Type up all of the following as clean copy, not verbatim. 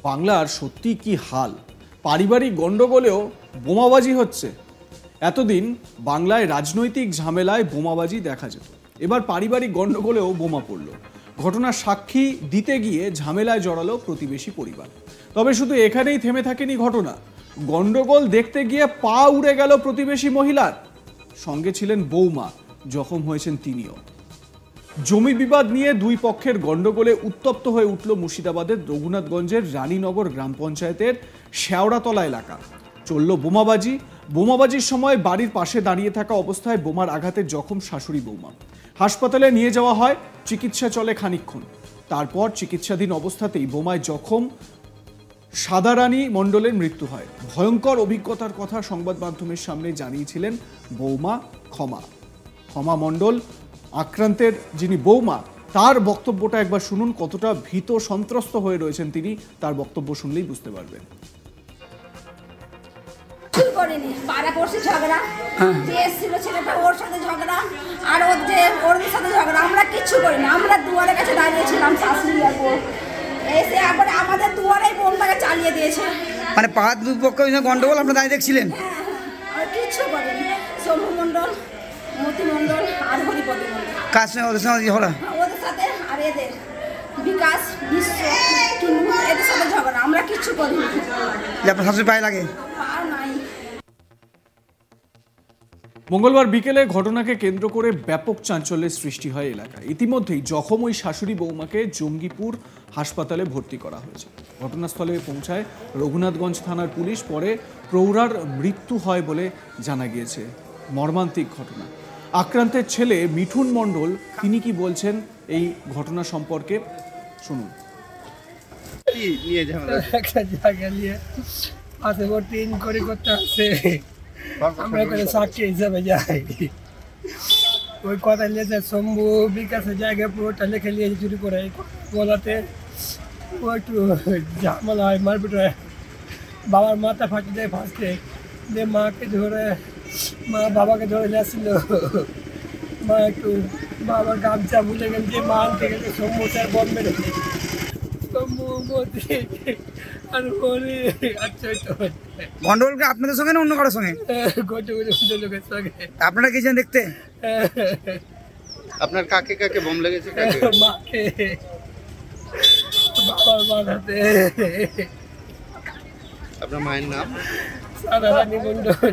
বাংলার সত্যি কি হাল, পারিবারিক গন্ডগোলেও বোমাবাজি হচ্ছে। এতদিন বাংলায় রাজনৈতিক ঝামেলায় বোমাবাজি দেখা যেত, এবার পারিবারিক গন্ডগোলেও বোমা পড়ল। ঘটনার সাক্ষী দিতে গিয়ে ঝামেলায় জড়ালো প্রতিবেশী পরিবার। তবে শুধু এখানেই থেমে থাকেনি ঘটনা, গন্ডগোল দেখতে গিয়ে পা উড়ে গেল প্রতিবেশী মহিলার। সঙ্গে ছিলেন বৌমা, জখম হয়েছেন তিনিও। জমি বিবাদ নিয়ে দুই পক্ষের গন্ডগোলে উত্তপ্ত হয়ে উঠল মুর্শিদাবাদের রঘুনাথগঞ্জের রানীনগর গ্রাম পঞ্চায়েতের শেওড়াতলা এলাকা। চলল বোমাবাজি। বোমাবাজির সময় বাড়ির পাশে দাঁড়িয়ে থাকা অবস্থায় বোমার আঘাতে জখম শাশুড়ি বৌমা। হাসপাতালে নিয়ে যাওয়া হয়, চিকিৎসা চলে খানিকক্ষণ। তারপর চিকিৎসাধীন অবস্থাতেই বোমায় জখম সাদারানী মণ্ডলের মৃত্যু হয়। ভয়ঙ্কর অভিজ্ঞতার কথা সংবাদ মাধ্যমের সামনে জানিয়েছিলেন বৌমা ক্ষমা মণ্ডল। আক্রান্তের যিনি বৌমা, তার বক্তব্যটা একবার শুনুন। কতটা ভীত সন্ত্রস্ত হয়ে রয়েছেন তিনি, তার বক্তব্য শুনলেই বুঝতে পারবেন। পাড়া পড়ছে ঝগড়া, যে এসেছিল ছেলেটা ওর সাথে ঝগড়া, আর ওর সাথে ঝগড়া। আমরা কিচ্ছু করি না, আমরা দুয়ারের কাছে দাঁড়িয়েছিলাম, শাশুড়ি আর বউ এসে একবারে আমাদের দুয়ারে বোমটাকে চালিয়ে দিয়েছে। মানে পাড়ার দুই পক্ষ গন্ডগোল আপনারা দাঁড়িয়ে দেখছিলেন? আর কিচ্ছু করিনি। শম্ভু মণ্ডল, মতি মণ্ডল আর হরিপদ মণ্ডল। কার সঙ্গে ওদের সঙ্গে ঝগড়া? ওদের সাথে আর এদের বিকাশ বিশ্ব এদের সাথে ঝগড়া। আমরা কিচ্ছু করিনি। আপনার শাশুড়ি পায়ে লাগে? মঙ্গলবার বিকেলে ঘটনাকে কেন্দ্র করে ব্যাপক চাঞ্চল্যের সৃষ্টি হয় এলাকায়। ইতিমধ্যেই জখম ওই শাশুড়ি বৌমাকে জঙ্গিপুর হাসপাতালে ভর্তি করা হয়েছে। ঘটনাস্থলে পৌঁছায় রঘুনাথগঞ্জ থানার পুলিশ। পরে প্রৌঢ়ার মৃত্যু হয় বলে জানা গিয়েছে। মর্মান্তিক ঘটনা। আক্রান্তের ছেলে মিঠুন মণ্ডল, তিনি কি বলছেন এই ঘটনা সম্পর্কে শুনুন। একটা জায়গা নিয়ে পাশাপাশি ইনকোয়ারি করতে আসছে, আমরা করে সাক্ষী হিসাবে যাই। ওই কথা নিয়েছে শম্ভু বিকাশের জায়গায় পুরোটা লিখে নিয়ে চুরি করে বলাতে ও একটু ঝামেলা হয়, মারপিট হয়। বাবার মাথা ফাঁকি দেয় ফার্স্টে, দিয়ে মাকে ধরে বাবাকে ধরে নিয়েছিল। মা একটু বাবার গামছা ভুলে গেল, যে মা আনতে গেছে শম্ভু তার বম্বে গন্ডগোল আপনাদের সঙ্গে না অন্য কারোর সঙ্গে? আপনারা গেছেন দেখতে? আপনার কাকে কাকে বোম লেগেছে? মাকে, বাবার মাথাতে। আপনার মায়ের নাম? সাদারানী মণ্ডল।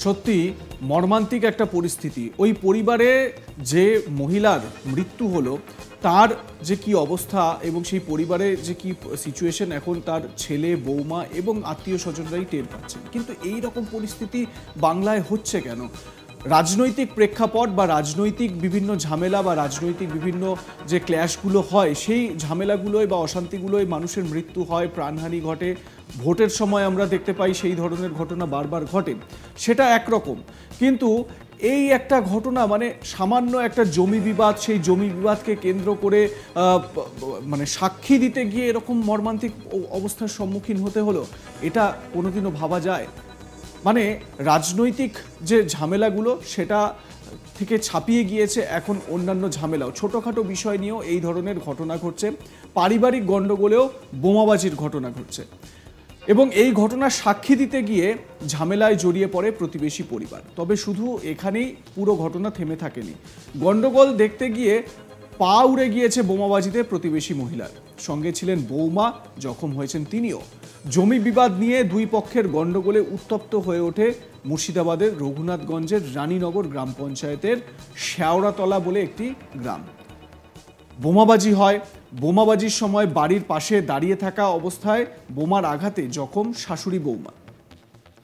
সত্যি মর্মান্তিক একটা পরিস্থিতি। ওই পরিবারে যে মহিলার মৃত্যু হলো, তার যে কি অবস্থা এবং সেই পরিবারে যে কি সিচুয়েশন, এখন তার ছেলে বৌমা এবং আত্মীয় স্বজনরাই টের পাচ্ছেন। কিন্তু এই রকম পরিস্থিতি বাংলায় হচ্ছে কেন? রাজনৈতিক প্রেক্ষাপট বা রাজনৈতিক বিভিন্ন ঝামেলা বা রাজনৈতিক বিভিন্ন যে ক্ল্যাশগুলো হয়, সেই ঝামেলাগুলোয় বা অশান্তিগুলোয় মানুষের মৃত্যু হয়, প্রাণহানি ঘটে। ভোটের সময় আমরা দেখতে পাই সেই ধরনের ঘটনা বারবার ঘটে, সেটা একরকম। কিন্তু এই একটা ঘটনা, মানে সামান্য একটা জমি বিবাদ, সেই জমি বিবাদকে কেন্দ্র করে মানে সাক্ষী দিতে গিয়ে এরকম মর্মান্তিক অবস্থার সম্মুখীন হতে হলো, এটা কোনোদিনও ভাবা যায়? মানে রাজনৈতিক যে ঝামেলাগুলো, সেটা থেকে ছাপিয়ে গিয়েছে এখন অন্যান্য ঝামেলাও। ছোটোখাটো বিষয় নিয়েও এই ধরনের ঘটনা ঘটছে। পারিবারিক গণ্ডগোলেও বোমাবাজির ঘটনা ঘটছে এবং এই ঘটনার সাক্ষী দিতে গিয়ে ঝামেলায় জড়িয়ে পড়ে প্রতিবেশী পরিবার। তবে শুধু এখানেই পুরো ঘটনা থেমে থাকেনি। গণ্ডগোল দেখতে গিয়ে পা উড়ে গিয়েছে বোমাবাজিতে প্রতিবেশী মহিলার। সঙ্গে ছিলেন বৌমা, জখম হয়েছেন তিনিও। জমি বিবাদ নিয়ে দুই পক্ষের গণ্ডগোলে উত্তপ্ত হয়ে ওঠে মুর্শিদাবাদের রঘুনাথগঞ্জের রানীনগর গ্রাম পঞ্চায়েতের শেওড়াতলা বলে একটি গ্রাম। বোমাবাজি হয়। বোমাবাজির সময় বাড়ির পাশে দাঁড়িয়ে থাকা অবস্থায় বোমার আঘাতে জখম শাশুড়ি বৌমা।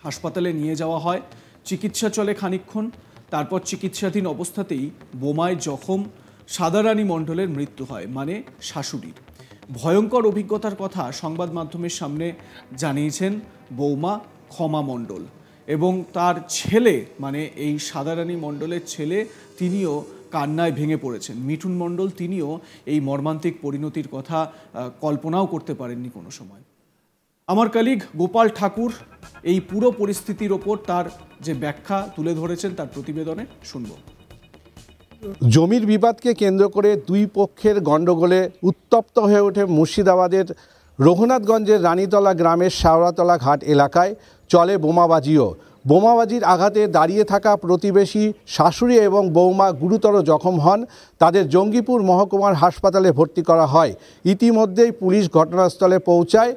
হাসপাতালে নিয়ে যাওয়া হয়, চিকিৎসা চলে খানিকক্ষণ। তারপর চিকিৎসাধীন অবস্থাতেই বোমায় জখম সাদারানী মণ্ডলের মৃত্যু হয়, মানে শাশুড়ির। ভয়ঙ্কর অভিজ্ঞতার কথা সংবাদ মাধ্যমের সামনে জানিয়েছেন বৌমা ক্ষমা মণ্ডল। এবং তার ছেলে মানে এই সাদারানী মণ্ডলের ছেলে তিনিও কান্নায় ভেঙে পড়েছেন। মিঠুন মণ্ডল তিনিও এই মর্মান্তিক পরিণতির কথা কল্পনাও করতে পারেননি কোনো সময়। আমার কলিগ গোপাল ঠাকুর এই পুরো পরিস্থিতির ওপর তার যে ব্যাখ্যা তুলে ধরেছেন তার প্রতিবেদনে শুনব। জমির বিবাদকে কেন্দ্র করে দুই পক্ষের গণ্ডগোলে উত্তপ্ত হয়ে ওঠে মুর্শিদাবাদের রঘুনাথগঞ্জের রানীতলা গ্রামের শেওড়াতলা ঘাট এলাকায় চলে বোমাবাজিও। বোমাবাজির আঘাতে দাঁড়িয়ে থাকা প্রতিবেশী শাশুড়ি এবং বৌমা গুরুতর জখম হন। তাদের জঙ্গিপুর মহকুমার হাসপাতালে ভর্তি করা হয়। ইতিমধ্যেই পুলিশ ঘটনাস্থলে পৌঁছায়।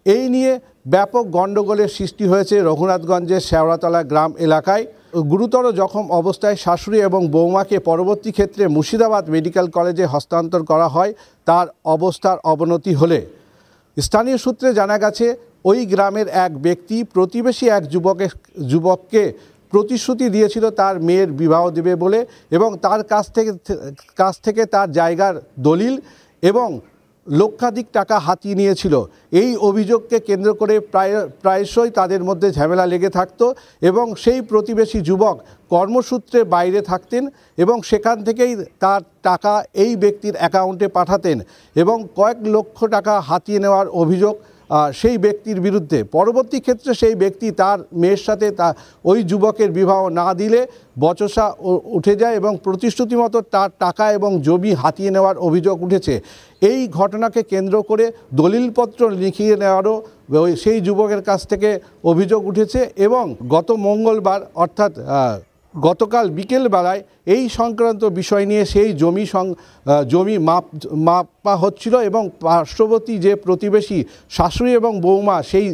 এই নিয়ে ব্যাপক গণ্ডগোলের সৃষ্টি হয়েছে রঘুনাথগঞ্জের শেওড়াতলা গ্রাম এলাকায়। গুরুতর জখম অবস্থায় শাশুড়ি এবং বৌমাকে পরবর্তী ক্ষেত্রে মুর্শিদাবাদ মেডিকেল কলেজে হস্তান্তর করা হয় তার অবস্থার অবনতি হলে। স্থানীয় সূত্রে জানা গেছে ওই গ্রামের এক ব্যক্তি প্রতিবেশী এক যুবককে প্রতিশ্রুতি দিয়েছিল তার মেয়ের বিবাহ দেবে বলে এবং তার কাছ থেকে তার জায়গার দলিল এবং লক্ষাধিক টাকা হাতিয়ে নিয়েছিল। এই অভিযোগকে কেন্দ্র করে প্রায়শই তাদের মধ্যে ঝামেলা লেগে থাকতো এবং সেই প্রতিবেশী যুবক কর্মসূত্রে বাইরে থাকতেন এবং সেখান থেকেই তার টাকা এই ব্যক্তির অ্যাকাউন্টে পাঠাতেন এবং কয়েক লক্ষ টাকা হাতিয়ে নেওয়ার অভিযোগ সেই ব্যক্তির বিরুদ্ধে। পরবর্তী ক্ষেত্রে সেই ব্যক্তি তার মেয়ের সাথে ওই যুবকের বিবাহ না দিলে বচসা উঠে যায় এবং প্রতিশ্রুতি মতো তার টাকা এবং জমি হাতিয়ে নেওয়ার অভিযোগ উঠেছে। এই ঘটনাকে কেন্দ্র করে দলিলপত্র লিখিয়ে নেওয়ারও সেই যুবকের কাছ থেকে অভিযোগ উঠেছে এবং গত মঙ্গলবার অর্থাৎ গতকাল বিকেলবেলায় এই সংক্রান্ত বিষয় নিয়ে সেই জমি মাপা হচ্ছিল এবং পার্শ্ববর্তী যে প্রতিবেশী শাশুড়ি এবং বৌমা সেই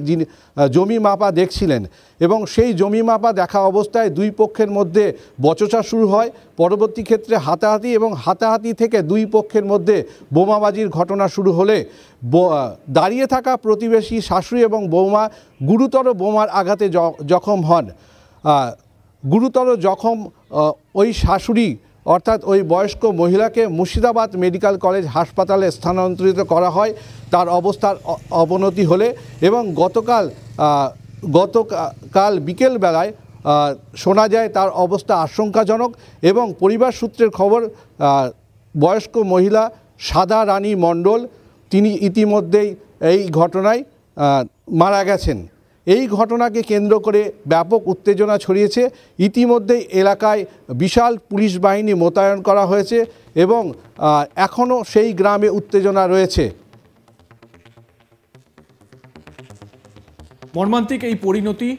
জমি মাপা দেখছিলেন এবং সেই জমি মাপা দেখা অবস্থায় দুই পক্ষের মধ্যে বচসা শুরু হয়। পরবর্তী ক্ষেত্রে হাতাহাতি এবং হাতাহাতি থেকে দুই পক্ষের মধ্যে বোমাবাজির ঘটনা শুরু হলে দাঁড়িয়ে থাকা প্রতিবেশী শাশুড়ি এবং বৌমা গুরুতর বোমার আঘাতে জখম হন। গুরুতর জখম ওই শাশুড়ি অর্থাৎ ওই বয়স্ক মহিলাকে মুর্শিদাবাদ মেডিকেল কলেজ হাসপাতালে স্থানান্তরিত করা হয় তার অবস্থার অবনতি হলে এবং গতকাল বিকেলবেলায় শোনা যায় তার অবস্থা আশঙ্কাজনক এবং পরিবার সূত্রের খবর বয়স্ক মহিলা সাদারানী মণ্ডল তিনি ইতিমধ্যেই এই ঘটনায় মারা গেছেন। এই ঘটনাকে কেন্দ্র করে ব্যাপক উত্তেজনা ছড়িয়েছে। ইতিমধ্যেই এলাকায় বিশাল পুলিশ বাহিনী মোতায়েন করা হয়েছে এবং এখনও সেই গ্রামে উত্তেজনা রয়েছে। মর্মান্তিক এই পরিণতি,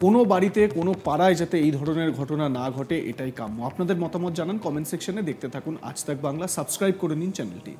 কোনো বাড়িতে কোনো পাড়ায় যাতে এই ধরনের ঘটনা না ঘটে এটাই কাম্য। আপনাদের মতামত জানান কমেন্ট সেকশনে। দেখতে থাকুন আজ তাক বাংলা, সাবস্ক্রাইব করে নিন চ্যানেলটি।